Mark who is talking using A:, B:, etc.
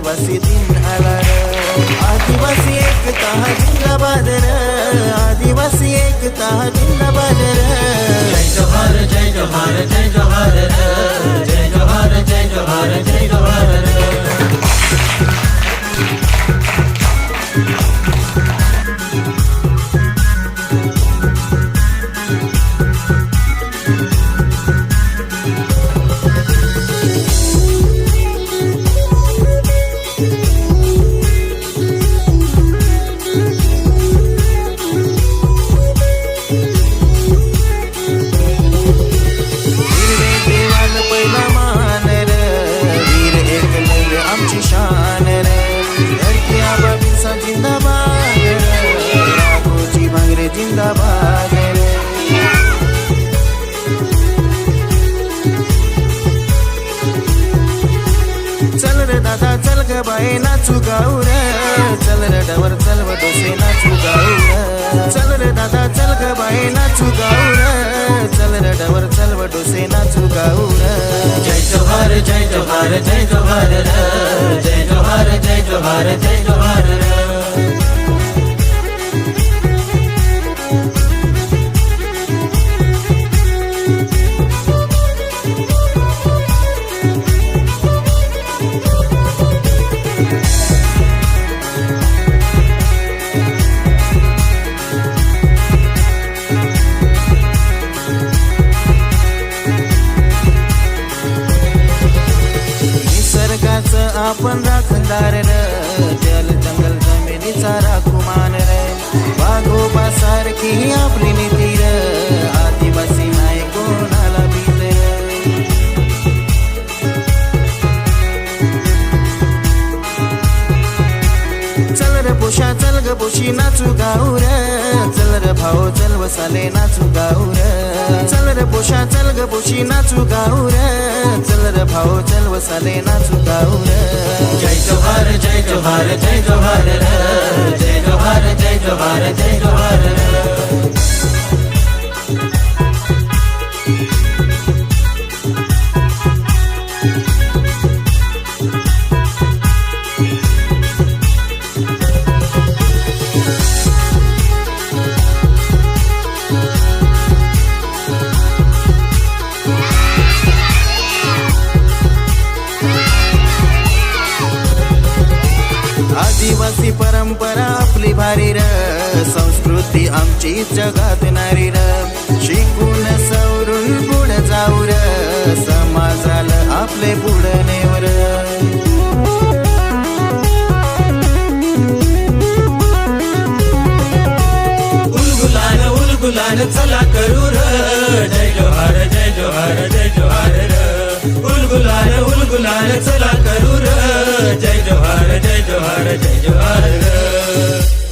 A: आदिवासी दिन आला रे, आदिवासी एकता जिंदाबाद रे, आदिवासी एकता जिंदाबाद रे।
B: जय जोहार जय जोहार जय जोहार रे, जय जोहार जय जोहार जय जोहार रे।
A: जिंदाबाद रे। चल रे दादा चल ग बाई नाचू गाऊ रे, चल रे डवर चल व डोसे नाचू गाऊ रे, चल रे दादा चल ग बाई नाचू गाऊ रे, चल रे डवर चल व डोसे नाचू गाऊ रे।
B: जय जोहार जय जोहार जय जोहार रे, जय जोहार जय जोहार जय जोहार रे।
A: आपण राखणदार रे, जल जंगल जमिनीचा राखुमान रे, वाघोबा सारखी आपली नीती रे, आदिवासी नाही कोणाला भीत रे। चल रे पोषा चल ग पोशी नाचू गाऊ रे, चल रे भाऊ चल वसाले नाचू गाऊ रे, चल रे पोषा चल ग पोशी नाचू गाऊ रे, चल रे भाऊ चल वसाले नाचू गाऊ रे।
B: जय जोहार जय जोहार जय जोहार रे, जय जोहार जय जोहार जय जोहार रे।
A: आदिवासी परंपरा आपली भारी र, संस्कृती आमची जगात नारी र, शिकून सवरून पुढे जाऊ र, समाजाला आपले पुढे नेवर।
B: उलगुलान उलगुलान चला करू र, जय जोहार जय जोहार जय जोहार रे। उलगुलान उलगुलान चला करू र, जय जोहार जय जोहार जय जोहार रे।